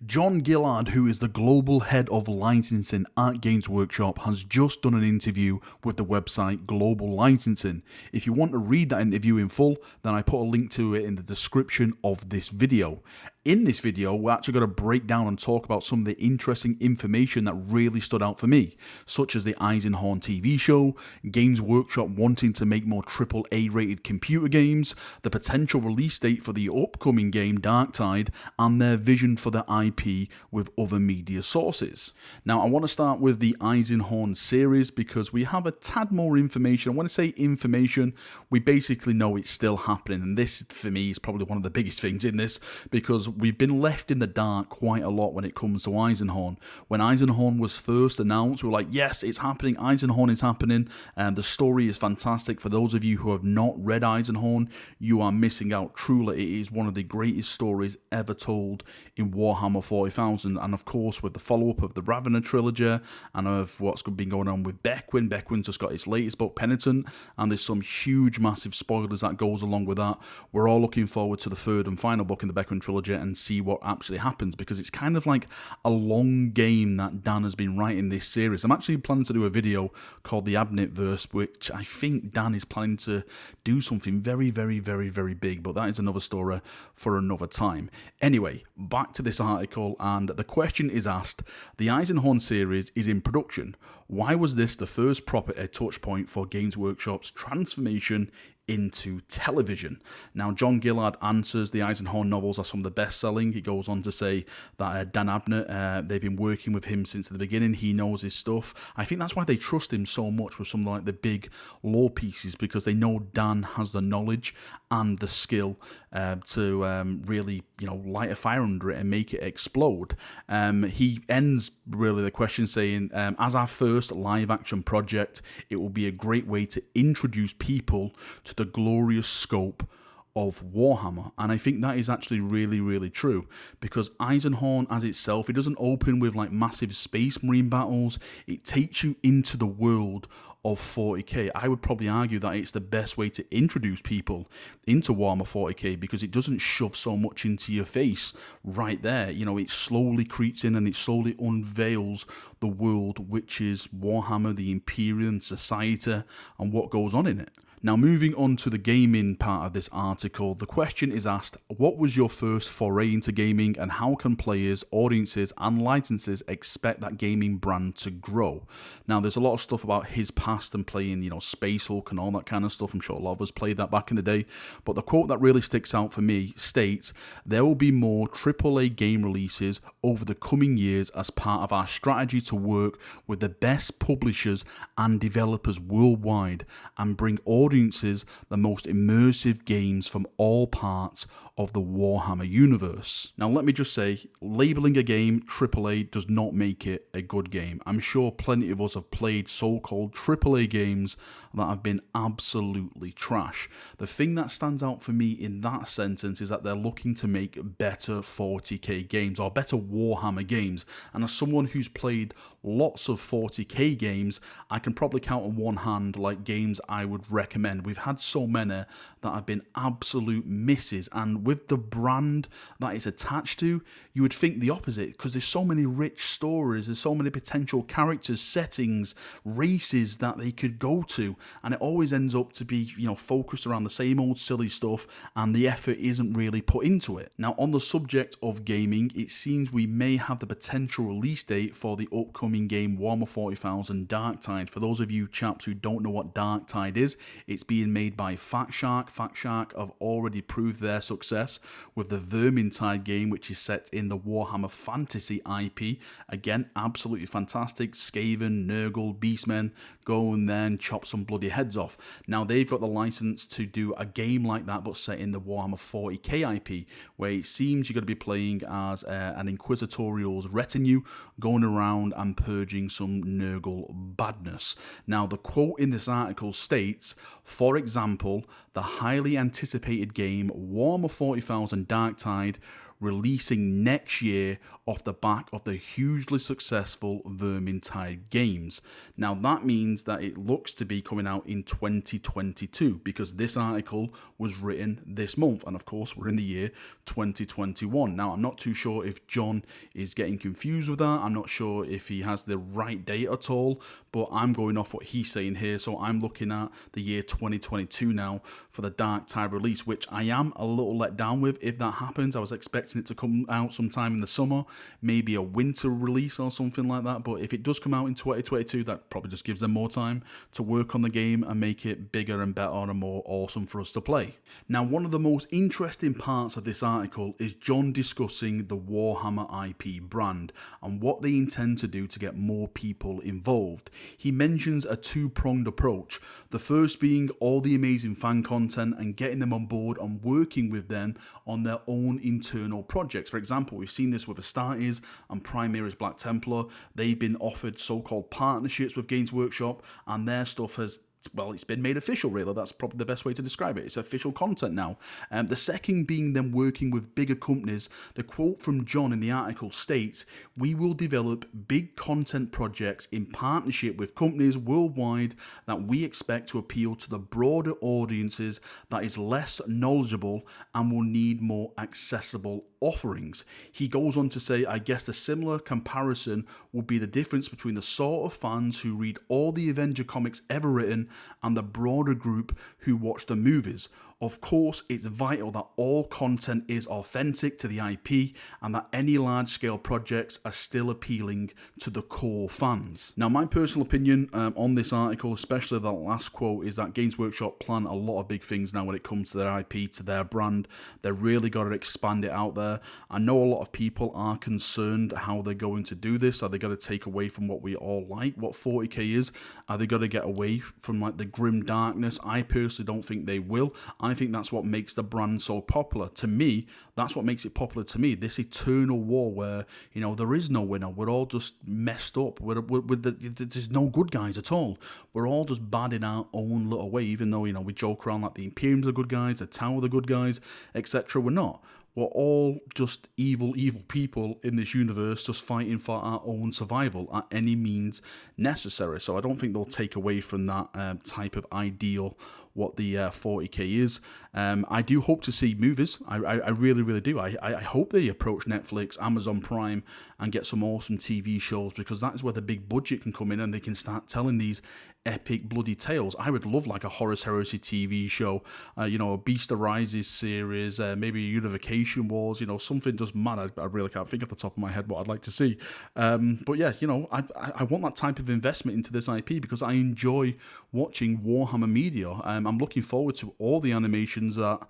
John Gillard, who is the global head of licensing at Games Workshop, has just done an interview with the website Global Licensing. If you want to read that interview in full, then I put a link to it in the description of this video. In this video, we're actually going to break down and talk about some of the interesting information that really stood out for me, such as the Eisenhorn TV Show, Games Workshop wanting to make more AAA rated computer games, the potential release date for the upcoming game Darktide, and their vision for the IP with other media sources. Now, I want to start with the Eisenhorn series because we have a tad more information. When I say information, we basically know it's still happening, and this, for me, is probably one of the biggest things in this because we've been left in the dark quite a lot when it comes to Eisenhorn. When Eisenhorn was first announced, we were like, yes, it's happening, Eisenhorn is happening, and the story is fantastic. For those of you who have not read Eisenhorn, you are missing out. Truly, it is one of the greatest stories ever told in Warhammer 40,000, and of course with the follow-up of the Ravener trilogy and of what's been going on with Beckwin. Beckwin's just got his latest book, Penitent, and there's some huge, massive spoilers that goes along with that. We're all looking forward to the third and final book in the Beckwin trilogy and see what actually happens, because it's kind of like a long game that Dan has been writing this series. I'm actually planning to do a video called the Abnetverse, which I think Dan is planning to do something very, very, very, very big, but that is another story for another time. Anyway, back to this article, and the question is asked: the Eisenhorn series is in production. Why was this the first proper touch point for Games Workshop's transformation into television? Now, John Gillard answers the Eisenhorn novels are some of the best-selling. He goes on to say that Dan Abnett, they've been working with him since the beginning. He knows his stuff. I think that's why they trust him so much with some like the big lore pieces, because they know Dan has the knowledge and the skill to really, light a fire under it and make it explode. He ends really the question saying, as our first live-action project, it will be a great way to introduce people to the glorious scope of Warhammer. And I think that is actually really, really true, because Eisenhorn as itself, it doesn't open with like massive space marine battles. It takes you into the world of 40k. I would probably argue that it's the best way to introduce people into Warhammer 40k, because it doesn't shove so much into your face right there. It slowly creeps in and it slowly unveils the world, which is Warhammer, the Imperium, society, and what goes on in it. Now, moving on to the gaming part of this article, the question is asked: what was your first foray into gaming, and how can players, audiences, and licenses expect that gaming brand to grow? Now, there's a lot of stuff about his past and playing, Space Hulk and all that kind of stuff. I'm sure a lot of us played that back in the day. But the quote that really sticks out for me states, "There will be more AAA game releases over the coming years as part of our strategy to work with the best publishers and developers worldwide and bring audiences the most immersive games from all parts of the Warhammer universe." Now, let me just say, labeling a game AAA does not make it a good game. I'm sure plenty of us have played so-called AAA games that have been absolutely trash. The thing that stands out for me in that sentence is that they're looking to make better 40k games, or better Warhammer games. And as someone who's played lots of 40k games, I can probably count on one hand like games I would recommend. We've had so many that have been absolute misses, and with the brand that it's attached to, you would think the opposite, because there's so many rich stories, there's so many potential characters, settings, races that they could go to, and it always ends up to be, focused around the same old silly stuff, and the effort isn't really put into it. Now, on the subject of gaming, it seems we may have the potential release date for the upcoming game Warhammer 40,000 Darktide. For those of you chaps who don't know what Darktide is, it's being made by Fat Shark. Fat Shark have already proved their success with the Vermintide game, which is set in the Warhammer Fantasy IP. Again, absolutely fantastic. Skaven, Nurgle, Beastmen, go and then chop some bloody heads off. Now, they've got the license to do a game like that, but set in the Warhammer 40k IP, where it seems you're going to be playing as an Inquisitorial's retinue, going around and purging some Nurgle badness. Now, the quote in this article states, for example, the highly anticipated game Warhammer 40,000 Darktide releasing next year off the back of the hugely successful Vermintide games. Now that means that it looks to be coming out in 2022 because this article was written this month, and of course we're in the year 2021. Now I'm not too sure if John is getting confused with that. I'm not sure if he has the right date at all, but I'm going off what he's saying here. So I'm looking at the year 2022 now for the Darktide release, which I am a little let down with if that happens. I was expecting it to come out sometime in the summer, maybe a winter release or something like that. But if it does come out in 2022, that probably just gives them more time to work on the game and make it bigger and better and more awesome for us to play. Now, one of the most interesting parts of this article is John discussing the Warhammer IP brand and what they intend to do to get more people involved. He mentions a two-pronged approach. The first being all the amazing fan content and getting them on board and working with them on their own internal projects. For example, we've seen this with Astartes and Primaris Black Templar. They've been offered so-called partnerships with Games Workshop, and their stuff has, well, it's been made official, really. That's probably the best way to describe it. It's official content now. The second being them working with bigger companies. The quote from John in the article states, "We will develop big content projects in partnership with companies worldwide that we expect to appeal to the broader audiences that is less knowledgeable and will need more accessible offerings." He goes on to say, I guess the similar comparison would be the difference between the sort of fans who read all the Avenger comics ever written and the broader group who watch the movies. Of course, it's vital that all content is authentic to the IP and that any large-scale projects are still appealing to the core fans. Now, my personal opinion on this article, especially that last quote, is that Games Workshop plan a lot of big things now when it comes to their IP, to their brand. They've really got to expand it out there. I know a lot of people are concerned how they're going to do this. Are they going to take away from what we all like, what 40k is? Are they going to get away from like the grim darkness? I personally don't think they will. I think that's what makes the brand so popular. To me, that's what makes it popular to me. This eternal war where, you know, there is no winner. We're all just messed up. There's no good guys at all. We're all just bad in our own little way, even though, you know, we joke around like the Imperium's the good guys, the Tower the good guys, etc. We're not. We're all just evil people in this universe, just fighting for our own survival at any means necessary. So I don't think they'll take away from that type of ideal, what the 40k is. I do hope to see movies. I really, really do. I hope they approach Netflix, Amazon Prime, and get some awesome TV shows, because that is where the big budget can come in and they can start telling these epic bloody tales. I would love like a Horus Heresy TV show, you know, a Beast Arises series, maybe a Unification Wars, you know, something just mad. I really can't think off the top of my head what I'd like to see. But yeah, you know, I want that type of investment into this IP because I enjoy watching Warhammer media. I'm looking forward to all the animations that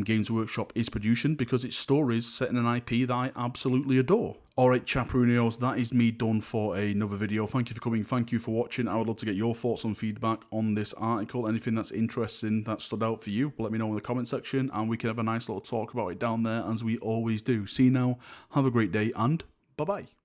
Games Workshop is producing because it's stories set in an IP that I absolutely adore. Alright, Chaperonios, that is me done for another video. Thank you for coming, thank you for watching. I would love to get your thoughts and feedback on this article. Anything that's interesting that stood out for you, let me know in the comment section and we can have a nice little talk about it down there as we always do. See you now, have a great day and bye-bye.